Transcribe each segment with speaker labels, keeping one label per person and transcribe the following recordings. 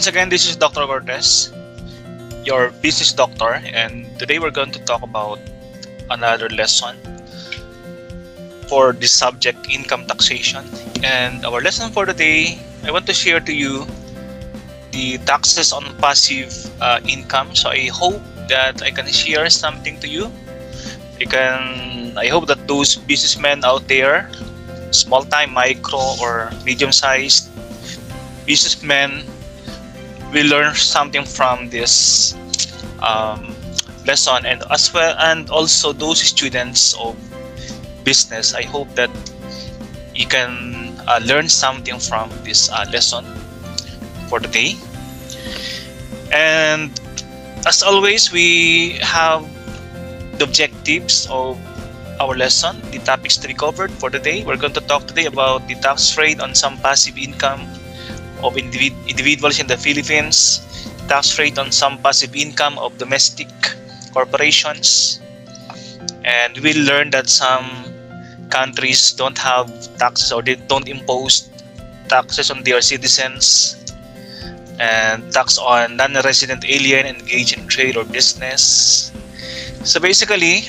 Speaker 1: Once again, this is Dr. Cortez, your business doctor, and today we're going to talk about another lesson for the subject income taxation. And our lesson for today, I want to share to you the taxes on passive income. So I hope that I can share something to you. I hope that those businessmen out there, small-time, micro, or medium-sized businessmen, will learn something from this lesson, and as well, and also those students of business. I hope that you can learn something from this lesson for today. And as always, we have the objectives of our lesson, the topics to be covered for today. We're going to talk today about the tax rate on some passive income of individuals in the Philippines, tax rate on some passive income of domestic corporations, and we'll learn that some countries don't have taxes or they don't impose taxes on their citizens, and tax on non-resident alien engaged in trade or business. So basically,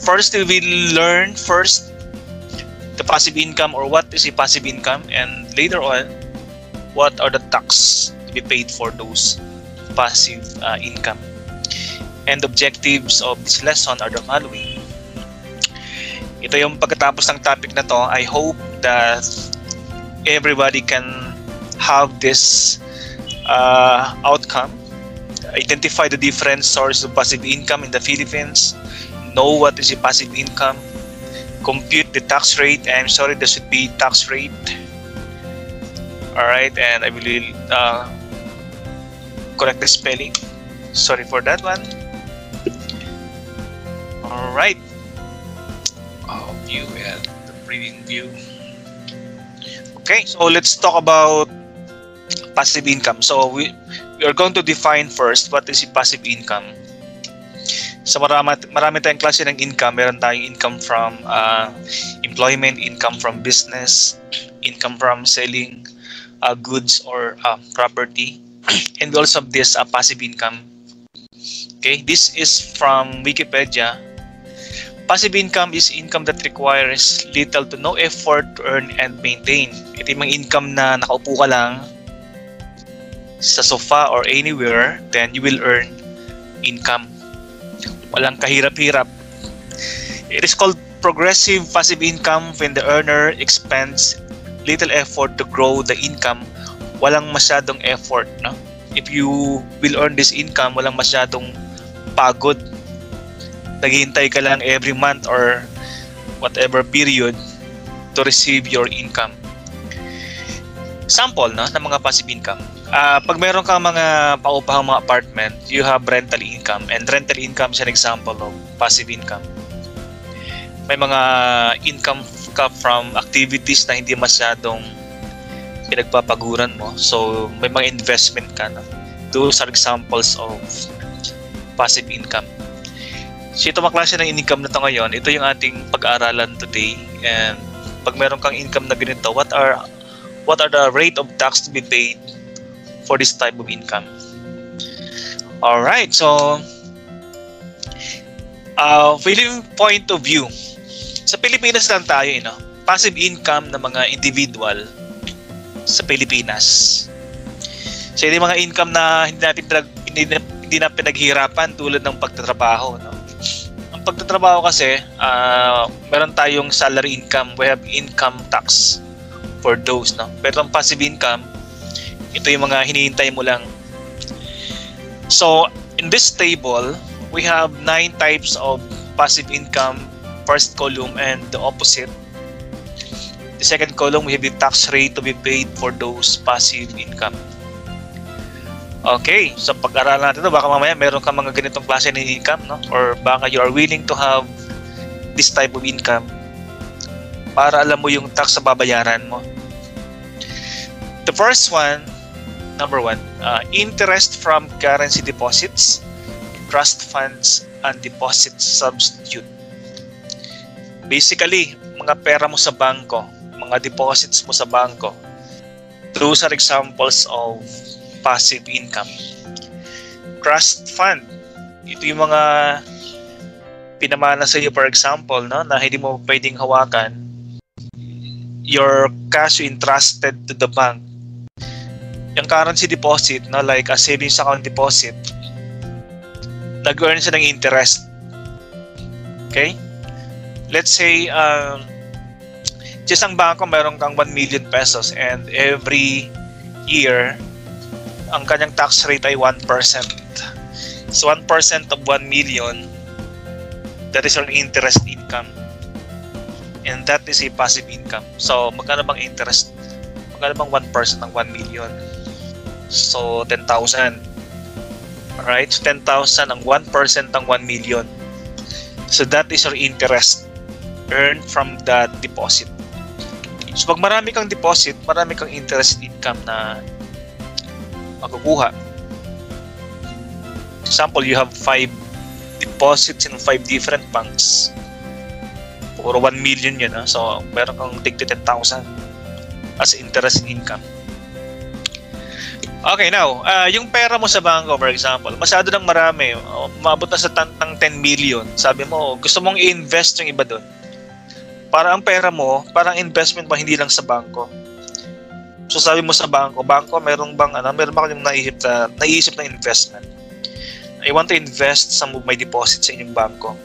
Speaker 1: first we will learn the passive income, or what is a passive income, and later on, what are the tax to be paid for those passive income. And the objectives of this lesson are the following. Ito yung pagkatapos ng topic na to. I hope that everybody can have this outcome. Identify the different sources of passive income in the Philippines. Know what is a passive income. Compute the tax rate. I'm sorry, there should be tax rate. Alright, and I will correct the spelling. Sorry for that one. Alright. View and the previewing view. Okay, so let's talk about passive income. So we are going to define first what is passive income. So marami tayong klase ng income. Meron tayong income from employment, income from business, income from selling goods or property, and we also have this passive income. Okay, this is from Wikipedia. Passive income is income that requires little to no effort to earn and maintain. Ito yung mga income na nakaupo ka lang sa sofa or anywhere, then you will earn income. Walang kahirap-hirap. It is called progressive passive income when the earner expends little effort to grow the income. Walang masyadong effort, no? If you will earn this income, walang masyadong pagod. Naghihintay ka lang every month or whatever period to receive your income. Sample, no, ng mga passive income. Pag meron kang mga paupahang mga apartment, you have rental income, and rental income is an example of passive income. May mga income ka from activities na hindi masyadong pinagpapaguran mo. So, may mga investment ka, no? Those are examples of passive income. So, ito mga klase ng income na ito ngayon, ito yung ating pag-aaralan today. And pag meron kang income na ganito, what are the rate of tax to be paid for this type of income? Alright, so Philippine point of view. Sa Pilipinas lang tayo, passive income ng mga individual sa Pilipinas. So yung mga income na hindi na pinaghirapan tulad ng pagtatrabaho, no? Ang pagtatrabaho kasi, meron tayong salary income, we have income tax for those, no? Pero ang passive income, ito yung mga hinihintay mo lang. So in this table, we have 9 types of passive income, first column, and the opposite. The second column, we have the tax rate to be paid for those passive income. Okay, so pag-aralan natin ito, baka mamaya meron kang mga ganitong klase ng income, no? Or baka you are willing to have this type of income para alam mo yung tax na babayaran mo. The first one, number 1, interest from currency deposits, trust funds, and deposit substitute. Basically, mga pera mo sa bangko, mga deposits mo sa bangko, those are examples of passive income. Trust fund. Ito yung mga pinamana sa iyo, for example, no, na hindi mo pwedeng hawakan. Your cash you entrusted to the bank. Yung currency deposit, no, like a savings account deposit, nag-earn siya ng interest. Okay? Let's say, sa isang bangko, meron kang 1 million pesos and every year, ang kanyang tax rate ay 1%. So 1% of 1 million, that is your interest income. And that is a passive income. So magkano bang interest? Magkano bang 1% ng 1 million? So 10,000. Alright? So 10,000 ang 1% ng 1 million. So that is your interest earned from that deposit. So pag marami kang deposit, marami kang interest income na makukuha. Example, you have 5 deposits in 5 different banks. Puro 1 million yun. So meron kang tig 10,000 as interest income. Okay, now, yung pera mo sa bangko, for example, masyado nang marami. Maabot na sa ng 10 million. Sabi mo, gusto mong i-invest yung iba doon. Para ang pera mo, parang investment ba, hindi lang sa bangko. So sabi mo sa bangko, meron ba kayong naisip na investment? I want to invest some of my deposits sa inyong bangko.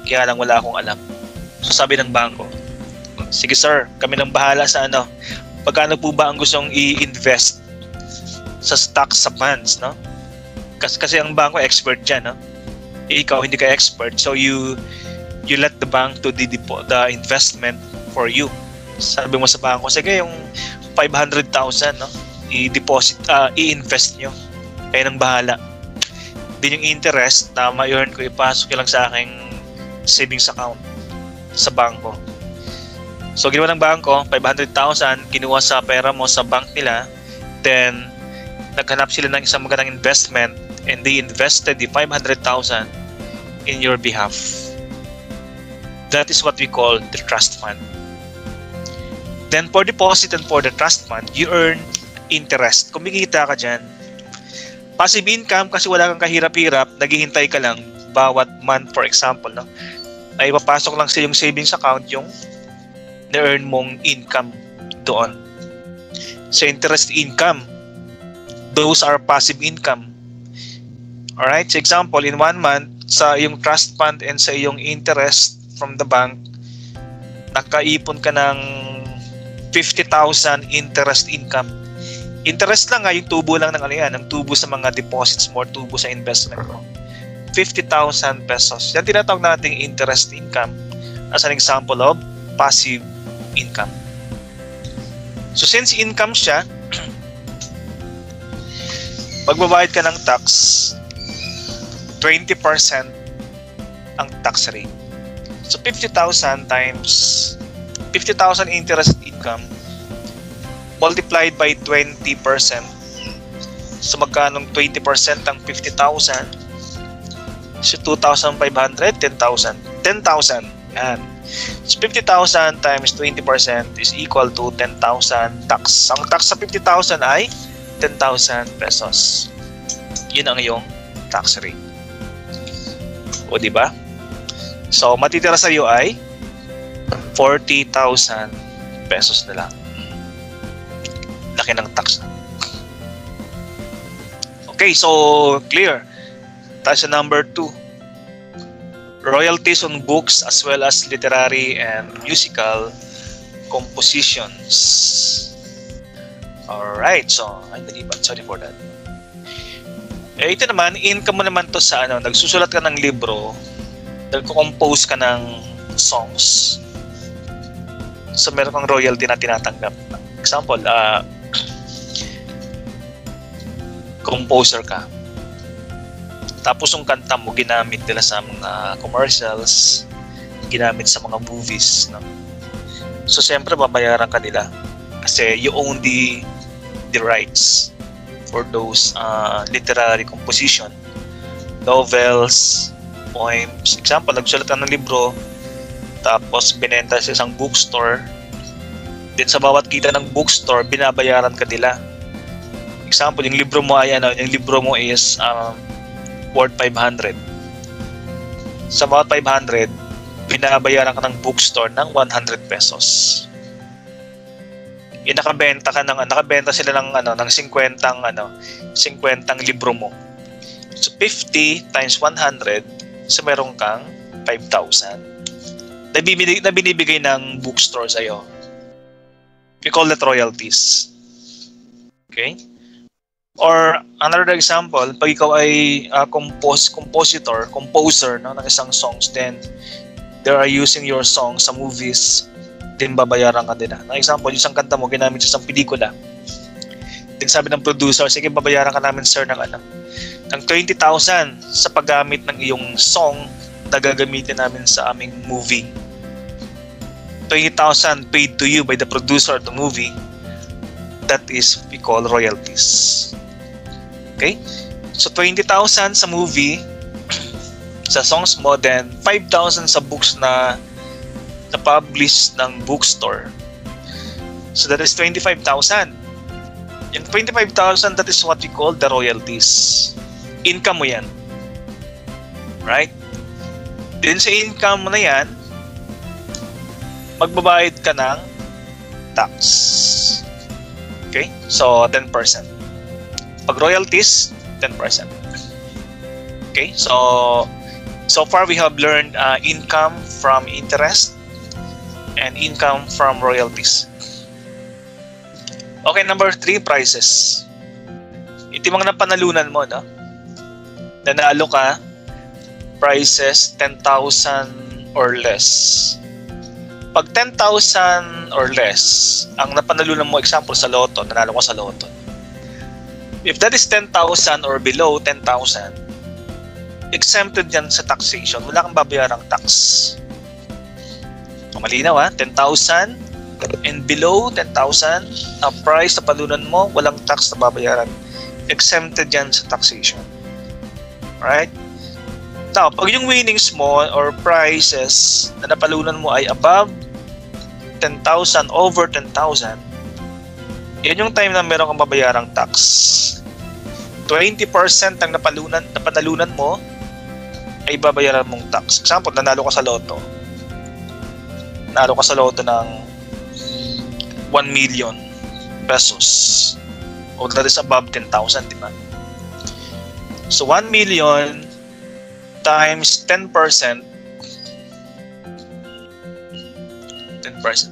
Speaker 1: Kaya lang wala akong alam. So sabi ng bangko, sige sir, kami nang bahala sa pagkano po ba ang gustong i-invest sa stocks, sa bonds, no? Kasi ang bangko expert dyan, no? Ikaw hindi ka expert, so you let the bank to the investment for you. Sabi mo sa bangko, sige, yung 500,000, no? I-deposit, i-invest nyo. Kayo nang bahala. Din yung interest na ma-earn ko, ipasok lang sa aking savings account sa bangko. So ginawa ng bangko, 500,000, kinuha sa pera mo sa bank nila, then naghanap sila ng isang magandang investment and they invested the 500,000 in your behalf. That is what we call the trust fund. Then for deposit and for the trust fund, you earn interest. Kumikita ka dyan. Passive income kasi wala kang kahirap-hirap, naghihintay ka lang bawat month, for example, no? Ay ipapasok lang sa yung savings account yung na-earn mong income doon. So interest income, those are passive income. Alright? So example, in 1 month, sa yung trust fund and sa yung interest from the bank, nakaipon ka ng 50,000 interest income. Interest lang yung tubo lang ng ang tubo sa mga deposits mo, tubo sa investment mo. 50,000 pesos. Yan tinatawag nating interest income as an example of passive income. So since income siya, magbabayad ka ng tax, 20% ang tax rate. So 50,000 times 50,000 interest income multiplied by 20%. So magkanong 20% ang 50,000? So 2,500, 10,000. 10,000. Yan. So 50,000 times 20% is equal to 10,000 tax. Ang tax sa 50,000 ay 10,000 pesos. Yun ang iyong tax rate. O diba? So matitira sa iyo ay 40,000 pesos na lang. Laki ng tax. Okay, so clear. Tayo sa number 2. Royalties on books as well as literary and musical compositions. Alright, so sorry for that. Ito naman, income mo naman to sa nagsusulat ka ng libro, nagko-compose ka ng songs. So meron kang royalty na tinatanggap. Example, composer ka. Tapos yung kanta mo ginamit nila sa mga commercials, ginamit sa mga movies, no? So siyempre babayaran ka nila kasi you own the rights for those literary composition, novels, poems. Example, nagsulat ka ng libro tapos binenta sa isang bookstore, din sa bawat kita ng bookstore binabayaran ka nila. Example, yung libro mo ay yung libro mo is worth 500. Sa bawat 500, binabayaran ka ng bookstore ng 100 pesos. Nakabenta sila ng 50 libro mo. So 50 times 100, so meron kang 5,000 na binibigay ng bookstore sa iyo. We call that royalties. Okay? Or another example, pag ikaw ay composer ng isang songs, then they are using your song sa movies, din babayaran ka din. Na example, isang kanta mo ginamit sa isang pelikula. Then sabi ng producer, sige, babayaran ka namin sir ng 20,000 sa paggamit ng iyong song na gagamitin namin sa aming movie. 20,000 paid to you by the producer of the movie. That is we call royalties. Okay? So 20,000 sa movie, sa songs mo, then 5,000 sa books na publish ng bookstore. So that is 25,000. Yung 25,000, that is what we call the royalties. Income mo yan. Right? Then sa income mo na yan, magbabayad ka ng tax. Okay? So 10%. Pag royalties, 10%. Okay? So far we have learned income from interest and income from royalties. Okay, number 3, prices. Ito yung mga napanalunan mo, no? Nanalo ka, prices 10,000 or less. Pag 10,000 or less, ang napanalunan mo, example sa loto, nanalo ka sa loto. If that is 10,000 or below 10,000, exempted yan sa taxation. Wala kang babayarang tax. Malinaw, 10,000 and below 10,000, ang price na palunan mo, walang tax na babayaran. Exempted yan sa taxation. Alright? Now, pag yung winnings mo or prices na napalunan mo ay above 10,000, over 10,000, yan yung time na meron kang babayarang tax. 20% ang napanalunan mo ay babayaran mong tax. Example, nanalo ka sa loto. Nanalo ka sa loto ng 1 million pesos. O that is above 10,000, di ba? So 1 million times 10%. 10%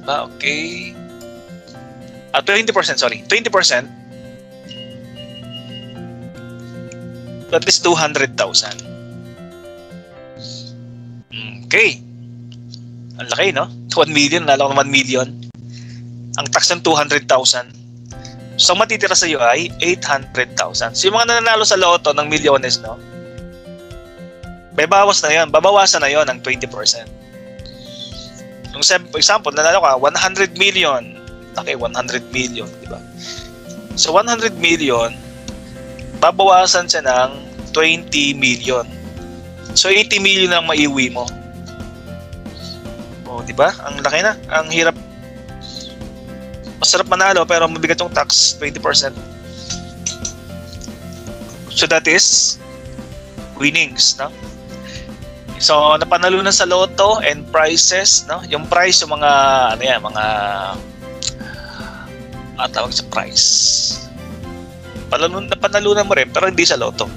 Speaker 1: ba? Okay. 20%, sorry. 20%. That is 200,000. Okay. Ang laki, no? 1 million, nalo ng 1 million. Ang tax ng 200,000. So, matitira sa iyo ay 800,000. So, yung mga nananalo sa loto ng milyones, no? May bawas na yon. Babawasan na yon ng 20%. Yung example, nanalo ka, 100 million. Okay, 100 million, di ba? So, 100 million, babawasan siya ng 20 million. So, 80 million ang maiuwi mo. O, di ba? Ang laki na. Ang hirap. Masarap manalo pero mabigat yung tax, 20%. So, that is winnings, no? So, napanalo na sa loto and prizes, no? Yung prize, yung mga, tawag sa prize. Napanalunan mo rin, pero hindi sa loto.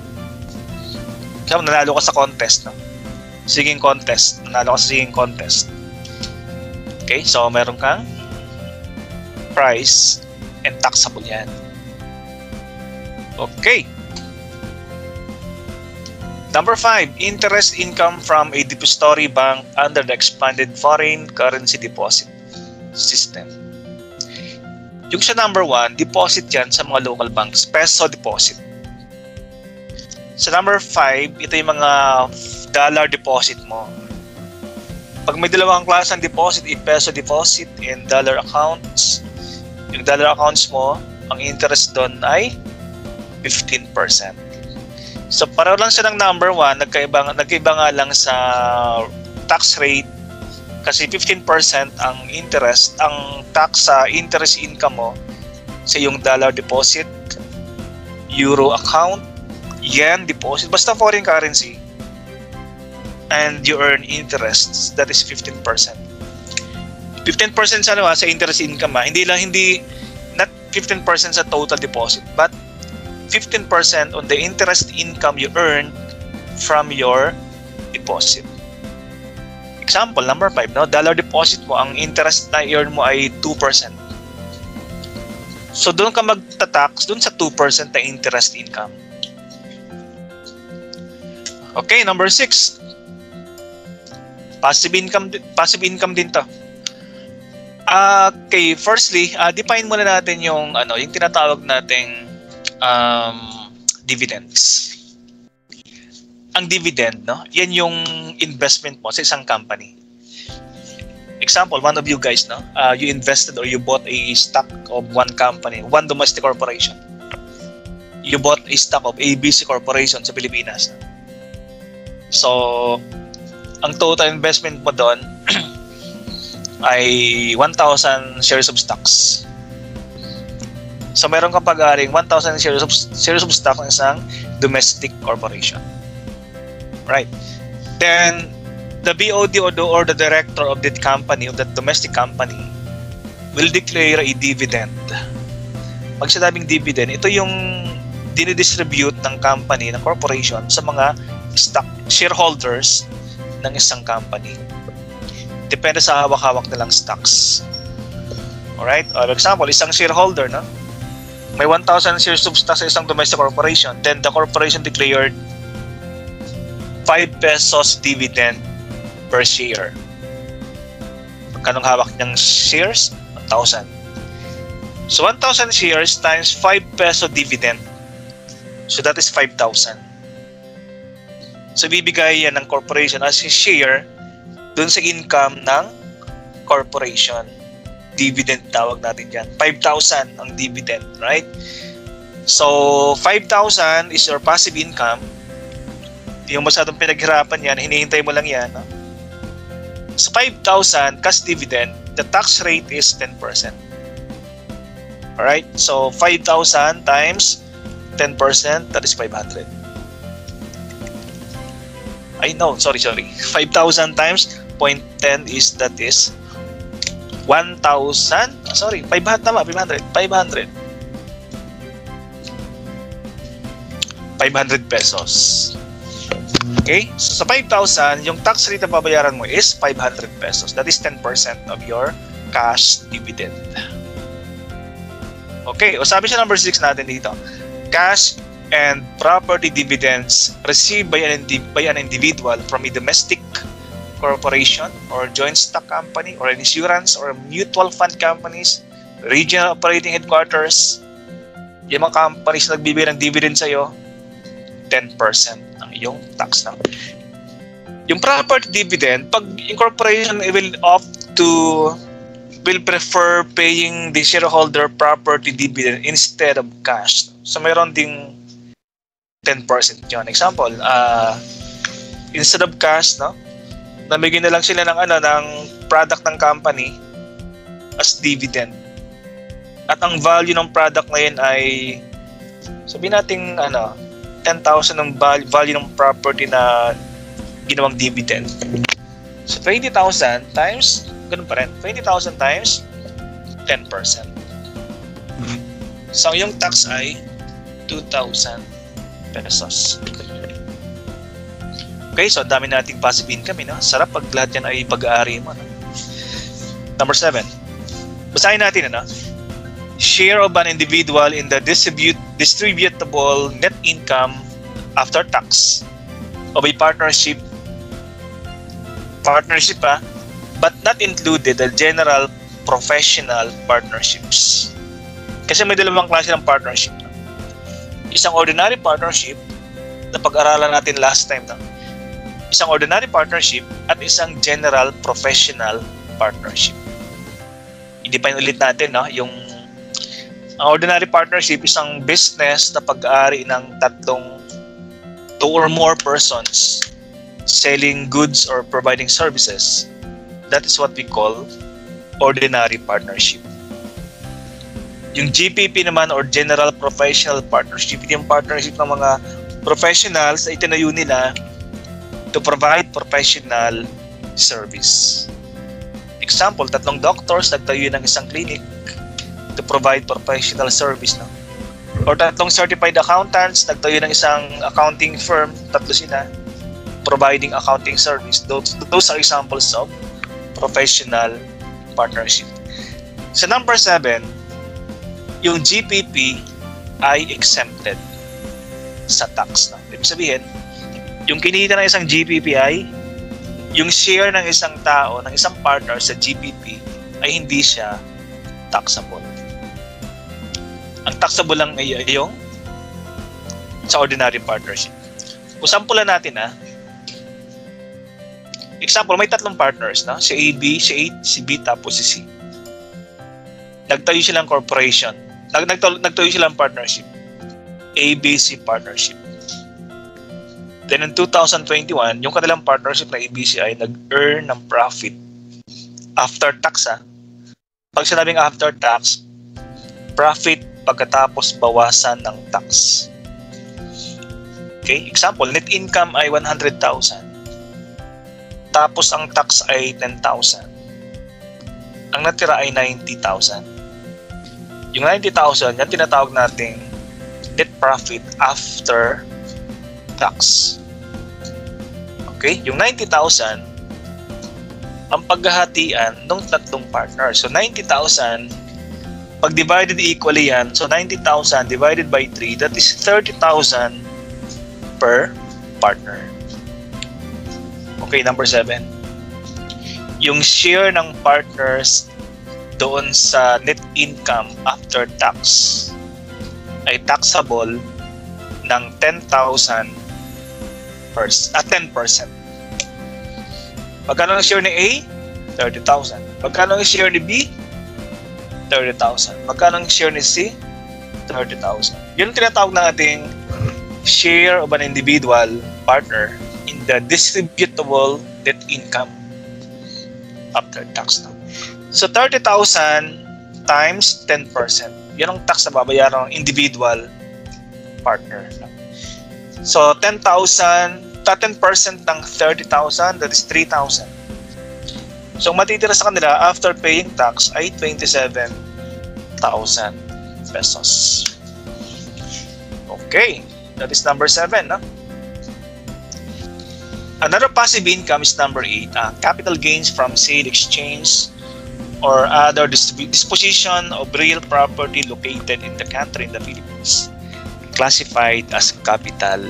Speaker 1: Kaya nanalo ka sa contest, no? Singing contest. Nanalo ka sa singing contest. Okay, so meron kang prize and taxable yan. Okay. Number 5, interest income from a depository bank under the expanded foreign currency deposit system. Yung sa number 1, deposit yan sa mga local banks, peso deposit. Sa number 5, ito yung mga dollar deposit mo. Pag may dalawang klase ng deposit, peso deposit and dollar accounts, yung dollar accounts mo, ang interest doon ay 15%. So, para lang siya ng number 1, nagkaiba nga lang sa tax rate kasi 15% ang interest, ang tax sa interest income mo sa yung dollar deposit euro account, yen deposit, basta foreign currency, and you earn interest, that is 15%. 15% sa interest income, hindi not 15% sa total deposit, but 15% on the interest income you earn from your deposit. Example number 5, dollar deposit mo, ang interest na i-earn mo ay 2%. So doon ka magta-tax doon sa 2% na interest income. Okay, number 6. Passive income din to. Okay, firstly, define muna natin yung tinatawag nating dividends. Ang dividend, yan yung investment mo sa isang company. Example, one of you guys, you invested or you bought a stock of one company, one domestic corporation. You bought a stock of ABC Corporation sa Pilipinas. So, ang total investment mo doon ay 1,000 shares of stocks. So, meron kang pag-aring 1,000 shares of stock ng isang domestic corporation. Right. Then, the BOD or the director of that company, of that domestic company, will declare a dividend. Pag sinabing dividend, ito yung dinidistribute ng company, ng corporation, sa mga stock shareholders ng isang company. Depende sa hawak-hawak nilang stocks. Alright? For example, isang shareholder, may 1,000 shares of stocks sa isang domestic corporation, then the corporation declared 5 pesos dividend per share. Magkanong hawak niyang shares? 1,000. So 1,000 shares times 5 peso dividend. So that is 5,000. So bibigay yan ng corporation as a share dun sa income ng corporation. Dividend tawag natin dyan. 5,000 ang dividend, right? So 5,000 is your passive income. Yung masyadong pinaghirapan yan, hinihintay mo lang yan. So 5,000 cash dividend, the tax rate is 10%. Alright? So 5,000 times 10%, that is 500. Sorry. 5,000 times 0.10 that is 1,000. Sorry, 500 tama, 500. 500 pesos. Okay? So sa 5,000, yung tax rate na babayaran mo is 500 pesos. That is 10% of your cash dividend. Okay, o sabi siya number 6 natin dito. Cash and property dividends received by an individual from a domestic corporation or joint stock company or an insurance or mutual fund companies, regional operating headquarters, yung mga companies na nagbibigay ng dividend sa'yo, 10% ang iyong tax na. Yung property dividend, pag incorporation will prefer paying the shareholder property dividend instead of cash. So mayroon ding 10% yun. Example, instead of cash, namigyan na lang sila ng product ng company as dividend. At ang value ng product ngayon ay sabihin natin 10,000 ang value ng property na ginawang dividend. So 20,000 times, ganun pa rin, 20,000 times 10%. So yung tax ay 2,000 pesos. Okay, so dami nating passive income, Sarap pag lahat yan ay pag-aari mo, Number 7. Basahin natin, Share of an individual in the distributable net income after tax of a partnership, but not included the general professional partnerships. Kasi may dalawang klase ng partnership. Isang ordinary partnership na pag-aralan natin last time, isang ordinary partnership at isang general professional partnership. I-define ulit natin, yung ang ordinary partnership, isang business na pag-aari ng 2 or more persons selling goods or providing services. That is what we call ordinary partnership. Yung GPP naman or General Professional Partnership, yung partnership ng mga professionals ay tinayo nila to provide professional service. Example, 3 doctors nagtayo ng isang clinic to provide professional service, no? Or 3 certified accountants nagtayo ng isang accounting firm, 3 sila, providing accounting service. Those are examples of professional partnership. Sa number 7, yung GPP ay exempted sa tax. No? Ibig sabihin, yung kinita ng isang GPP ay yung share ng isang tao, ng isang partner sa GPP ay hindi siya taxable. Ang taxable lang ay yung sa ordinary partnership. Usampulan natin example, may 3 partners, no? Si A, B, si A, si B, tapos si C. Nagtayo silang corporation. Nagtayo silang partnership. ABC Partnership. Then in 2021, yung kanilang partnership na ABC ay nag-earn ng profit after tax. Pag sinabing after tax, profit pagkatapos bawasan ng tax. Okay, example, net income ay 100,000. Tapos ang tax ay 10,000. Ang natira ay 90,000. Yung 90,000, yan tinatawag nating net profit after tax. Okay? Yung 90,000, ang paghahatian ng 3 partners. So 90,000, pag divided equally yan, so 90,000 divided by 3, that is 30,000 per partner. Okay, number 7. Yung share ng partners doon sa net income after tax ay taxable ng 10,000 10%. Magkano ang share ni A? 30,000. Magkano ang share ni B? 30,000. Magkano ang share ni C? 30,000. Yun ang tinatawag nating share of an individual partner in the distributable net income after tax. So 30,000 times 10%. Yan ang tax na babayaran ng individual partner. So 10,000, 10% ng 30,000, that is 3,000. So matitira sa kanila after paying tax ay 27,000 pesos. Okay, that is number 7. No? Another passive income is number 8. Capital gains from sale, exchange, or other disposition of real property located in the country, in the Philippines, classified as capital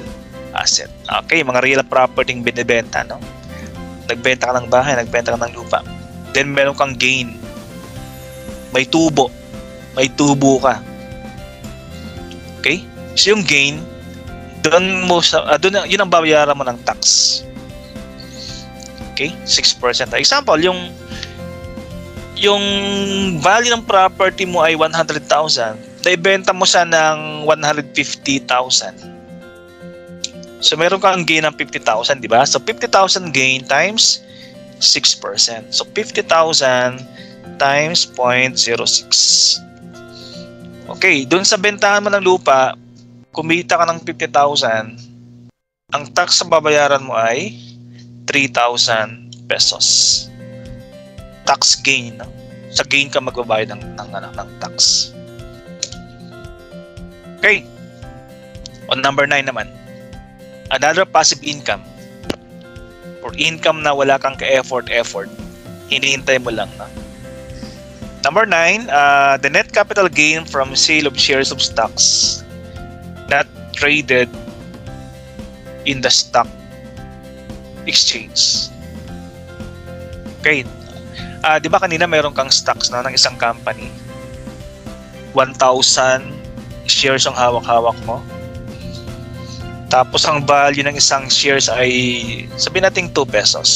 Speaker 1: asset. Okay, mga real property yung binibenta, no? Nagbenta ka ng bahay, nagbenta ka ng lupa. Then meron kang gain. May tubo ka. Okay? So yung gain, doon yun ang babayaran mo ng tax. Okay? 6%. Example, yung value ng property mo ay 100,000, naibenta mo siya ng 150,000. So meron kang gain ng 50,000, di ba? So 50,000 gain times 6%. So 50,000 times 0.06. Okay, doon sa bentahan mo ng lupa, kumita ka ng 50,000, ang tax na babayaran mo ay 3,000 pesos. Tax gain. No? Sa gain ka magbabayad ng tax. Okay. On number 9 naman. Another passive income. Or income na wala kang ka-effort. Hinihintay mo lang. No? Number 9, the net capital gain from sale of shares of stocks not traded in the stock exchange. Okay. Di ba kanina mayroon kang stocks ng isang company? 1,000 shares ang hawak-hawak mo. Tapos ang value ng isang shares ay sabihin natin 2 pesos.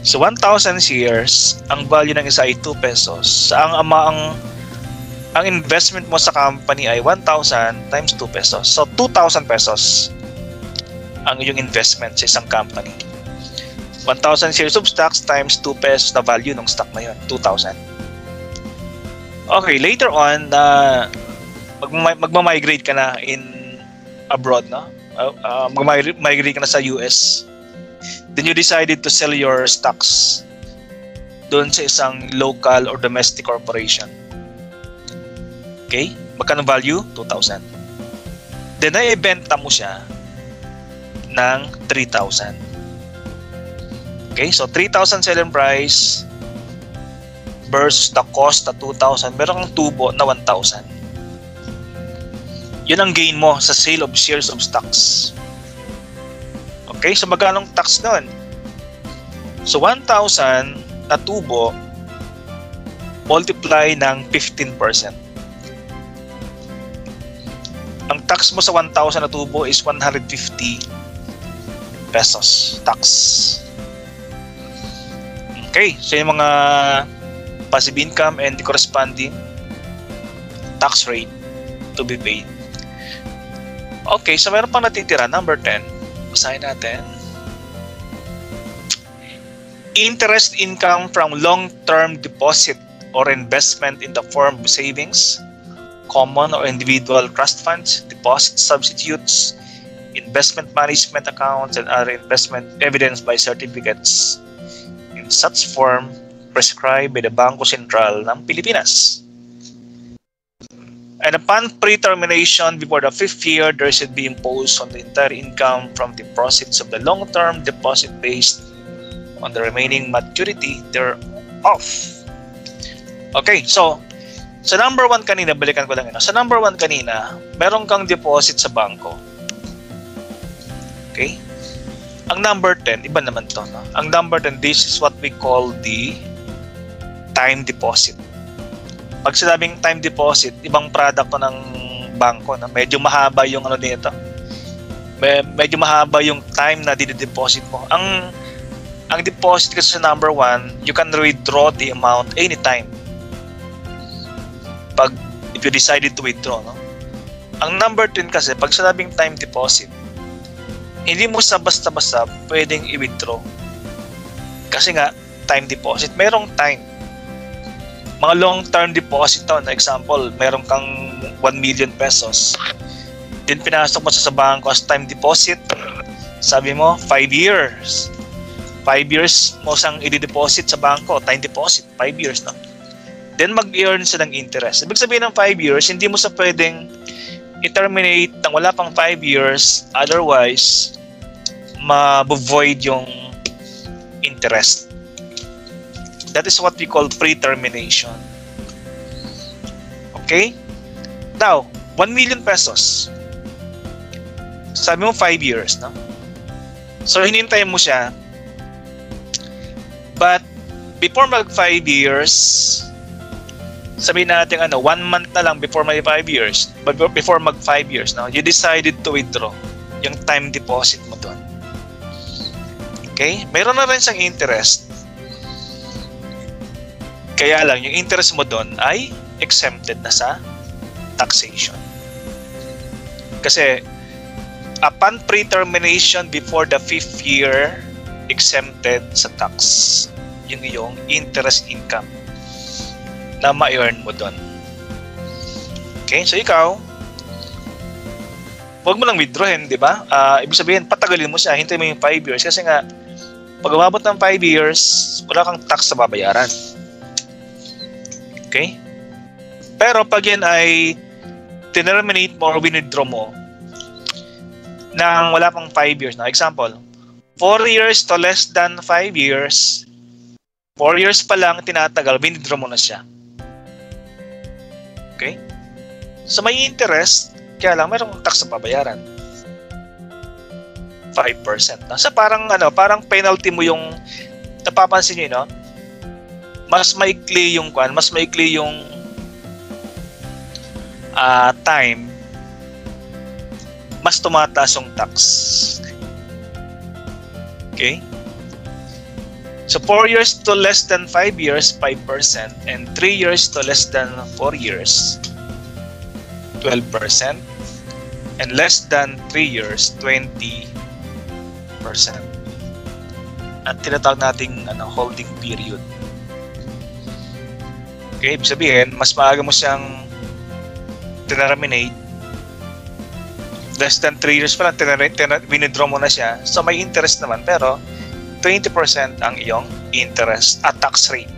Speaker 1: So 1,000 shares, ang value ng isa ay 2 pesos. Ang investment mo sa company ay 1,000 times 2 pesos. So 2,000 pesos ang iyong investment sa isang company. 1,000 shares of stocks times 2 pesos na value ng stock na yun, 2,000. Okay, later on, magma-migrate ka na in abroad, no? Magma-migrate ka na sa US. Then you decided to sell your stocks doon sa isang local or domestic corporation. Okay? Magkano value? 2,000. Then na-ibenta mo siya ng 3,000. Okay? So 3,000 selling price versus the cost na 2,000. Meron kang tubo na 1,000. Yun ang gain mo sa sale of shares of stocks. Okay? So magkano ang tax doon? So 1,000 na tubo multiply ng 15%. Ang tax mo sa 1,000 na tubo is 150 pesos tax. Okay, so yung mga passive income and the corresponding tax rate to be paid. Okay, so meron pang natitira, number 10. Basahin natin. Interest income from long-term deposit or investment in the form of savings, common or individual trust funds, deposit substitutes, investment management accounts, and other investment evidenced by certificates in such form prescribed by the Bangko Sentral ng Pilipinas. And upon pre-termination before the 5th year, there should be imposed on the entire income from the proceeds of the long-term deposit based on the remaining maturity thereof. Okay, so sa number 1 kanina, balikan ko lang yun. Sa number 1 kanina, meron kang deposit sa bangko. Okay? Ang number 10, iba naman to. No? Ang number 10, this is what we call the time deposit. Pag sinabing time deposit, ibang product to ng bangko. No? Medyo mahaba yung ano dito. Medyo mahaba yung time na dinedeposit mo. Ang deposit kasi sa number 1, you can withdraw the amount anytime. If you decided to withdraw, no? Ang number 10 kasi, pag sinabing time deposit, hindi mo sa basta-basta pwedeng i-withdraw. Kasi nga, time deposit, merong time. Mga long-term deposit to, na example, meron kang 1 million pesos. Then pinasok mo sa bangko as time deposit. Sabi mo, 5 years. 5 years mo sang i-deposit sa bangko, time deposit, 5 years, no? Then mag-earn siya ng interest. Ibig sabihin ng 5 years, hindi mo sa pwedeng i-terminate nang wala pang 5 years, otherwise, ma-void yung interest. That is what we call pre-termination. Okay? Now, 1 million pesos. Sabi mo 5 years, no? So, hinintay mo siya. But, before mag 5 years, sabihin natin 1 month na lang before may 5 years, but before mag 5 years, no, you decided to withdraw yung time deposit mo doon. Okay? Mayroon na rin siyang interest. Kaya lang, yung interest mo doon ay exempted na sa taxation. Kasi, upon pre-termination before the 5th year, exempted sa tax yung iyong interest income na ma-earn mo doon. Okay? So ikaw, huwag mo lang withdrawin, di ba? Ibig sabihin, patagalin mo siya, hintay mo yung 5 years kasi nga, pag umabot ng 5 years, wala kang tax na babayaran. Okay? Pero pag yan ay terminate mo or withdraw mo nang wala pang 5 years na, example, 4 years to less than 5 years, 4 years pa lang tinatagal, withdraw mo na siya. Okay? So may interest, kaya lang mayroong tax na babayaran. 5%. So parang penalty mo yung napapansin niyo, no? Mas maikli yung time, mas tumataas yung tax. Okay? So 4 years to less than 5 years, 5%, and 3 years to less than 4 years, 12%, and less than 3 years, 20%. At tinatawag nating holding period. Okay, ibig sabihin, mas maaga mo siyang tinarminate. Less than 3 years pa lang, winidraw mo na siya. So may interest naman, pero 20% ang iyong interest at tax rate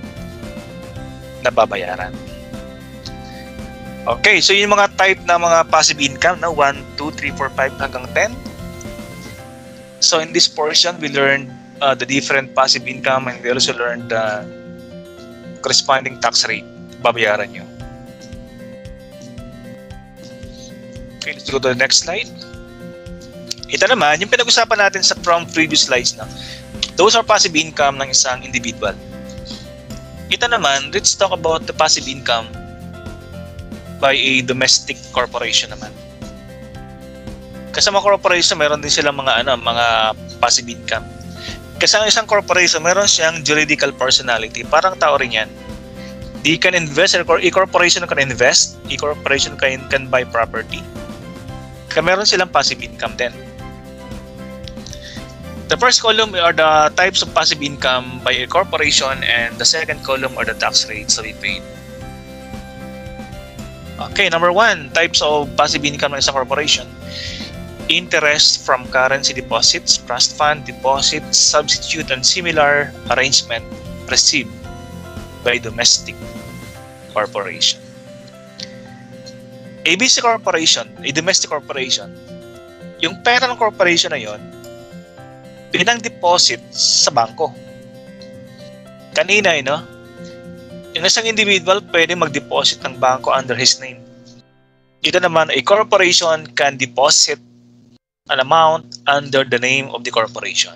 Speaker 1: na babayaran. Okay, so yung mga type na mga passive income, 1, 2, 3, 4, 5 hanggang 10. So in this portion, we learned the different passive income, and we also learned the corresponding tax rate babayaran nyo. Okay, let's go to the next slide. Ito naman, yung pinag-usapan natin from previous slides na. Those are passive income ng isang individual. Ito naman, let's talk about the passive income by a domestic corporation naman. Kasi mga corporation, meron din silang mga passive income. Kasi ang isang corporation, meron siyang juridical personality. Parang tao rin yan. They can invest, a corporation can invest, a corporation can buy property. Kaya meron silang passive income din. The first column are the types of passive income by a corporation, and the second column are the tax rates to be paid. Okay, number 1, types of passive income ng isang corporation. Interest from currency deposits, trust fund deposits, substitute, and similar arrangement received by domestic corporation. ABC Corporation, a domestic corporation, yung pera ng corporation na yon, pinang-deposit sa bangko. Kanina, yung isang individual pwede mag-deposit ng bangko under his name. Ito naman, a corporation can deposit an amount under the name of the corporation.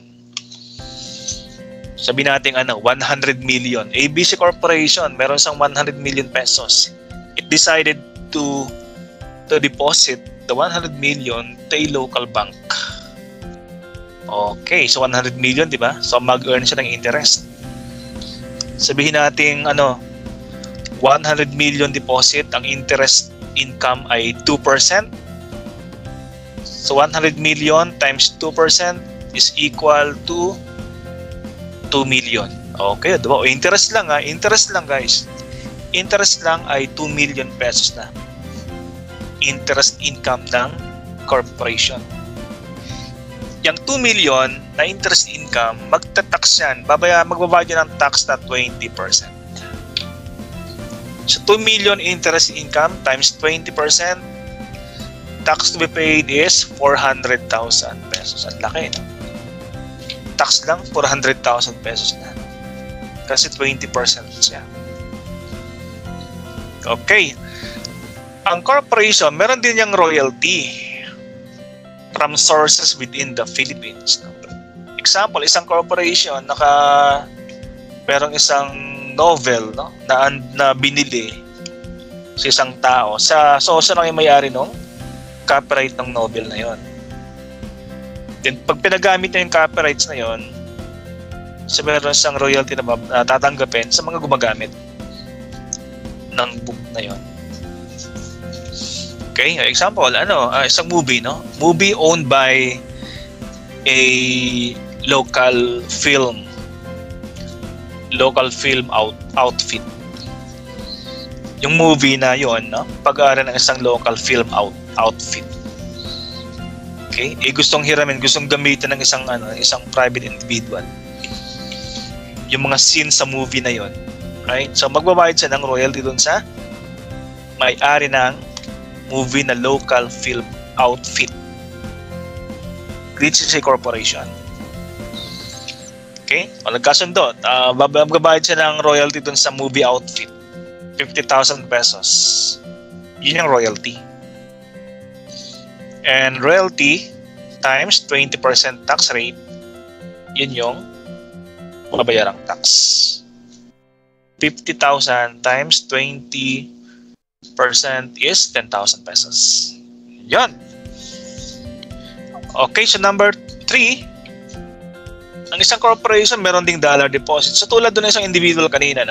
Speaker 1: Sabi natin 100 million. ABC Corporation, meron siyang 100 million pesos. It decided to deposit the 100 million to a local bank. Okay, so 100 million, di ba? So mag-earn siya ng interest. Sabihin natin 100 million deposit, ang interest income ay 2%. So 100 million times 2% is equal to 2 million. Okay, diba? O interest lang interest lang guys. Interest lang ay 2 million pesos na. Interest income ng corporation. Yung 2 million na interest income, magta-tax yan. Magbabayad yan ng tax na 20%. So 2 million interest income times 20%, tax to be paid is 400,000 pesos. Ang laki, no? Tax lang, 400,000 pesos na. Kasi 20% siya. Okay. Ang corporation, meron din yung royalty from sources within the Philippines. Example, isang corporation merong isang novel, na binili sa isang tao. So lang yung may-ari nung copyright ng novel na yon. Then pag pinagamit niya yung copyrights na yon, so meron siyang royalty na tatanggapin sa mga gumagamit ng book na yon. Okay, example, isang movie, movie owned by a local film outfit. Yung movie na yon, pag-aaral ng isang local film outfit. Okay, gustong gamitin ng isang private individual yung mga scenes sa movie na yon. Right? So magbabayad siya ng royalty dun sa may-ari ng movie na local film outfit. This is a corporation. Okay? O nagkasundo, magbabayad siya ng royalty dun sa movie outfit. 50,000 pesos. Yun yung royalty. And royalty times 20% tax rate, yun yung mabayarang tax. 50,000 times 20% is 10,000 pesos. Yun. Okay, so number 3, ang isang corporation meron ding dollar deposit. So tulad doon ng isang individual kanina,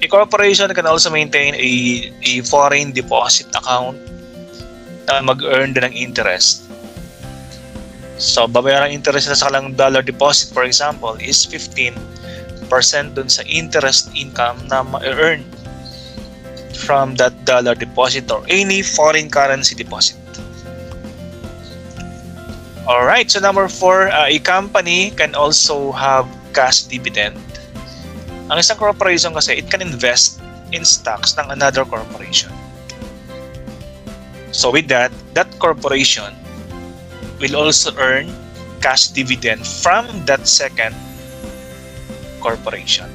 Speaker 1: a corporation can also maintain a foreign deposit account na mag-earn din ng interest. So babayaran ang interest na sa kalang dollar deposit, for example, is 15% dun sa interest income na ma-earn from that dollar deposit or any foreign currency deposit. Alright, so number 4, a company can also have cash dividend. Ang isang corporation kasi, it can invest in stocks ng another corporation. So with that, that corporation will also earn cash dividend from that second corporation.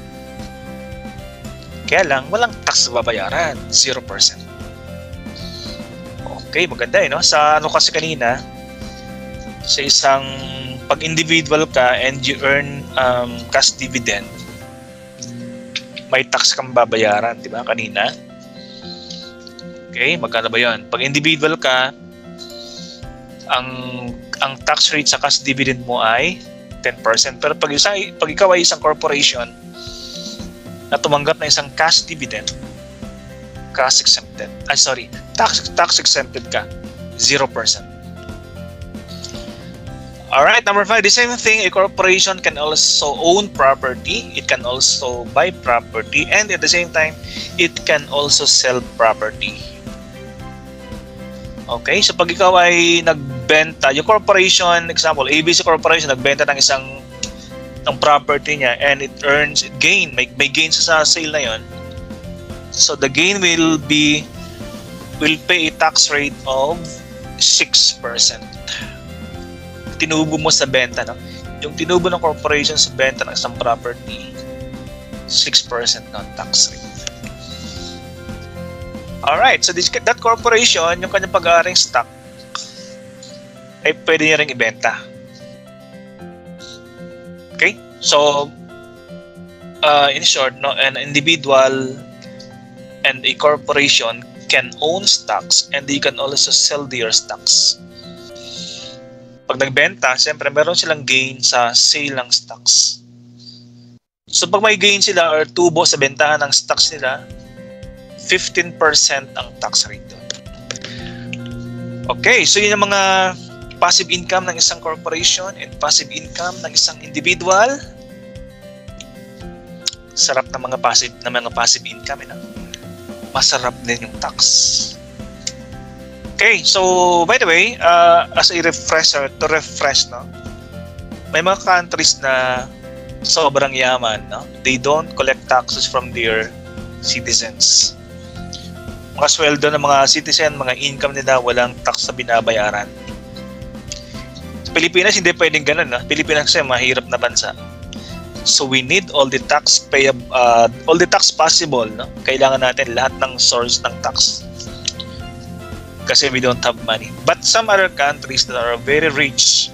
Speaker 1: Kaya lang, walang tax babayaran, 0%. Okay, maganda no? Sa ano kasi kanina, sa isang pag individual ka and you earn cash dividend, may tax kang babayaran, di ba kanina? Okay, magkano ba 'yon? Pag individual ka, ang tax rate sa cash dividend mo ay 10%. Pero pag ikaw ay isang corporation na tumanggap na isang cash dividend, tax exempted ka, 0%. Alright, number 5, the same thing, a corporation can also own property, it can also buy property, and at the same time, it can also sell property. Okay, so pag ikaw ay nagbenta, yung corporation, example, ABC Corporation, nagbenta ng property niya and it gain, may gain sa sale na yon. So the gain will pay a tax rate of 6%. Tinubo mo sa benta, no? Yung tinubo ng corporation sa benta ng isang property, 6% non-tax rate. Alright, so that corporation, yung kanyang pag-aaring stock, ay pwede niya rin ibenta. Okay? So, in short, no, an individual and a corporation can own stocks and they can also sell their stocks. Pag nagbenta, siyempre meron silang gain sa sale ng stocks. So pag may gain sila or tubo sa bentahan ng stocks nila, 15% ang tax rate doon. Okay, so yun ang mga passive income ng isang corporation and passive income ng isang individual. Sarap ng mga passive income, masarap din yung tax. Okay, so by the way, as a refresher, to refresh, no, may mga countries na sobrang yaman, no? They don't collect taxes from their citizens. Mga sweldo ng mga citizen, mga income nila, walang tax na binabayaran. Sa Pilipinas, hindi pwedeng ganun, no? Pilipinas kasi mahirap na bansa. So we need all the tax possible, no? Kailangan natin lahat ng source ng tax. Kasi we don't have money. But some other countries that are very rich,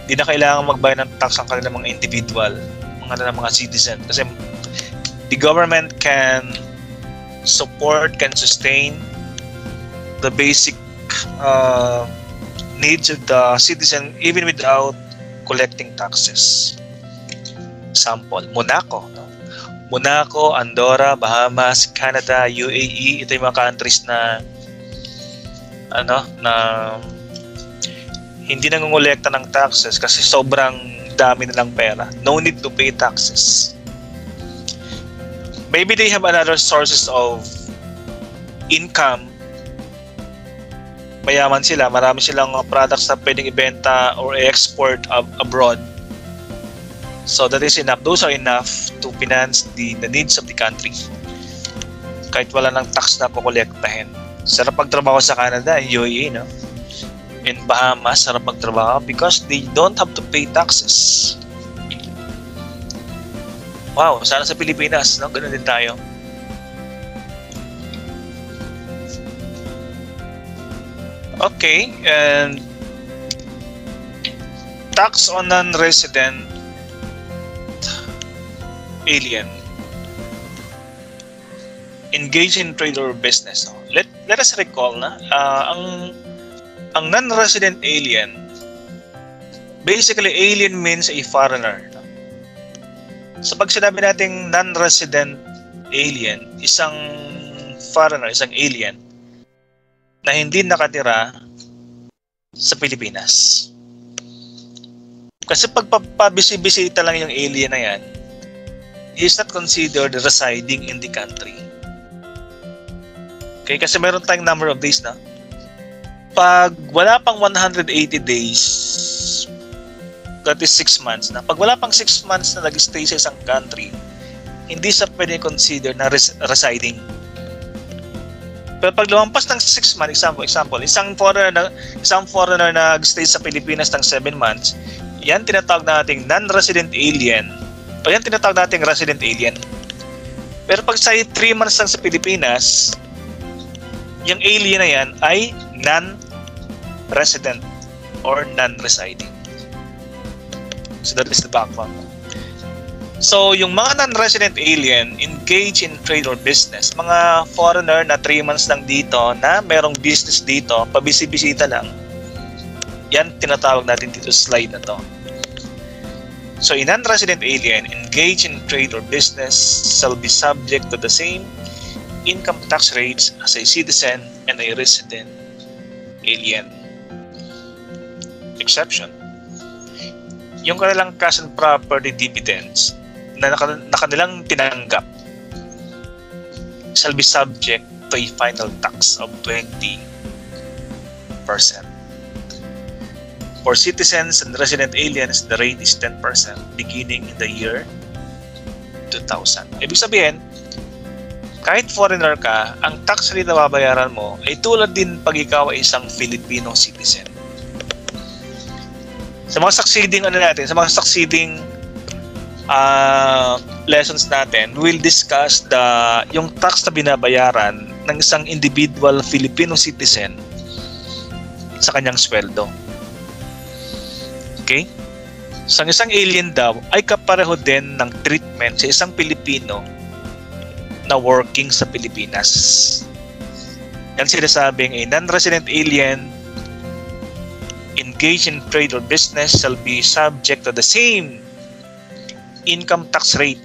Speaker 1: di na kailangan magbayad ng tax ang kanilang mga individual, mga citizen. Kasi the government can sustain the basic needs of the citizen even without collecting taxes. Example, Monaco. Monaco, Andorra, Bahamas, Canada, UAE, ito yung mga countries na hindi nangongolekta ng taxes kasi sobrang dami nilang pera. No need to pay taxes. Maybe they have another sources of income. Mayaman sila, marami silang products na pwedeng ibenta or export abroad. So that is enough. Those are enough to finance the needs of the country. Kahit wala ng tax na kukolektahin. Sarap magtrabaho sa Canada, UAE, no? In Bahamas, sarap magtrabaho because they don't have to pay taxes. Wow, sana sa Pilipinas, no? Ganun din tayo. Okay, and tax on non-resident alien engage in trade or business. Let us recall na ang non-resident alien, basically alien means a foreigner. So pag sinabi nating non-resident alien, isang foreigner, isang alien na hindi nakatira sa Pilipinas. Kasi pag pabisibisita lang yung alien na yan, he is not considered residing in the country. Okay, kasi meron tayong number of days na. Pag wala pang 180 days, that is 6 months na. Pag wala pang 6 months na nag-stay sa isang country, hindi sa pwede consider na residing. Pero pag lumampas ng 6 months, example, isang foreigner na nag-stay sa Pilipinas ng 7 months, yan tinatawag nating non-resident alien. O yan tinatawag nating resident alien. Pero pag sa 3 months lang sa Pilipinas, yung alien na yan ay non-resident or non-residing. So that is the background. So yung mga non-resident alien engage in trade or business, mga foreigner na 3 months lang dito na merong business dito, pabisi-bisita lang, yan tinatawag natin dito sa slide na to. So a non-resident alien engage in trade or business shall be subject to the same income tax rates as a citizen and a resident alien. Exception. Yung kanilang cash and property dividends na kanilang tinanggap shall be subject to a final tax of 20%. For citizens and resident aliens, the rate is 10% beginning in the year 2000. Ibig sabihin, kahit foreigner ka, ang tax rate na babayaran mo ay tulad din pag ikaw ay isang Filipino citizen. Sa mga succeeding lessons natin, we'll discuss yung tax na binabayaran ng isang individual Filipino citizen sa kanyang sweldo. Okay? So, ang isang alien daw ay kapareho din ng treatment sa isang Pilipino na working sa Pilipinas. Yan sinasabing a non-resident alien engaged in trade or business shall be subject to the same income tax rate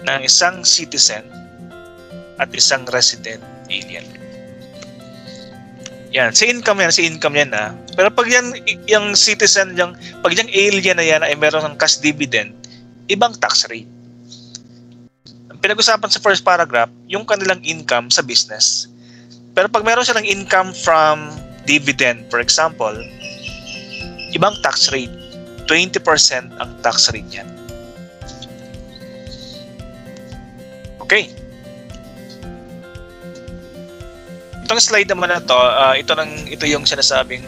Speaker 1: ng isang citizen at isang resident alien. Yan, sa income yan na. Pero pag yung citizen, pag yung alien na yan ay meron ng cash dividend, ibang tax rate. Pinag-usapan sa first paragraph, yung kanilang income sa business. Pero pag meron silang income from dividend, for example, ibang tax rate. 20% ang tax rate yan. Okay. Itong slide naman na to, ito yung sinasabing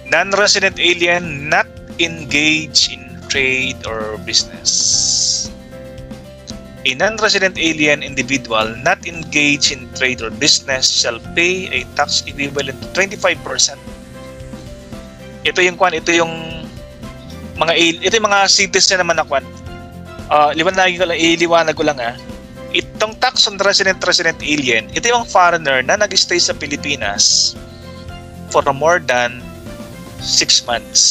Speaker 1: non-resident alien not engaged in trade or business. A non-resident alien individual not engaged in trade or business shall pay a tax equivalent to 25%. Ito yung mga citizen naman na iliwanag ko lang itong tax on resident alien, ito yung foreigner na nag-stay sa Pilipinas for more than 6 months.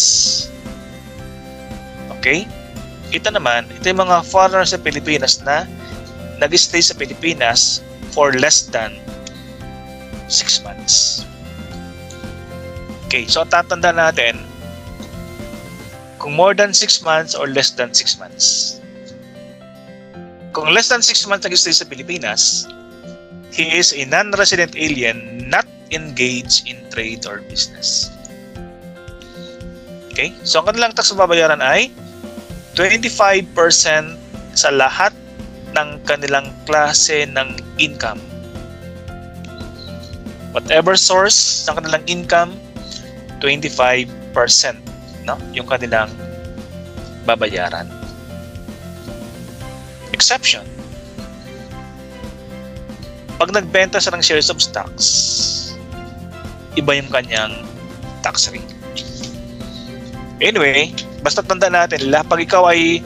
Speaker 1: Okay? Ito yung mga foreigner sa Pilipinas na nag-stay sa Pilipinas for less than 6 months. Okay, so tatanda natin kung more than 6 months or less than 6 months. Kung less than 6 months nag-stay sa Pilipinas, he is a non-resident alien not engaged in trade or business. Okay, so ang kanilang tax na babayaran ay 25% sa lahat ng kanilang klase ng income. Whatever source ng kanilang income, 25%, no? Yung kanilang babayaran. Exception. Pag nagbenta siya ng shares of stocks, iba yung kanyang tax rate. Anyway, basta tanda natin, pag ikaw ay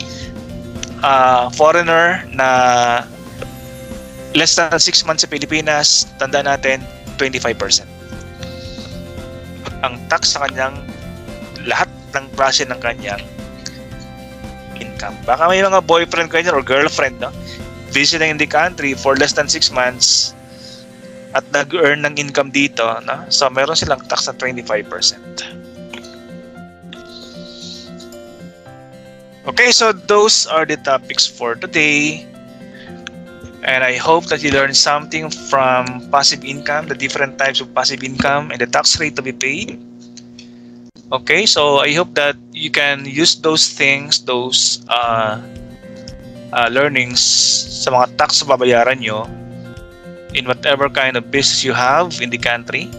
Speaker 1: foreigner na less than 6 months sa Pilipinas, tanda natin 25%. Ang tax sa kanyang lahat ng klase ng kanyang income. Baka may mga boyfriend kayo or girlfriend, no? Visiting in the country for less than 6 months at nag-earn ng income dito, no? So meron silang tax na 25%. Okay, so those are the topics for today. And I hope that you learned something from passive income, the different types of passive income, and the tax rate to be paid. Okay, so I hope that you can use those things, those learnings sa mga tax na babayaran nyo in whatever kind of business you have in the country.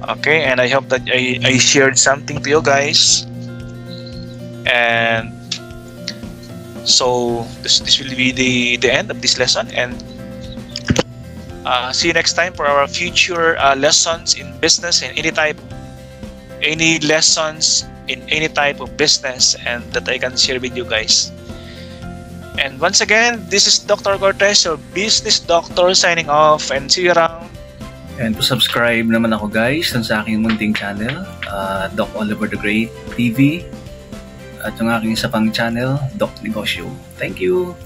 Speaker 1: Okay, and I hope that I shared something to you guys. And so this will be the end of this lesson, and see you next time for our future lessons in business and any lessons in any type of business and that I can share with you guys. And once again, this is Dr. Cortez, your business doctor, signing off, and see you around.
Speaker 2: And to subscribe naman ako guys sa aking munting channel, Doc Oliver the Great TV, at yung aking isa pang channel, Doc Negosyo. Thank you!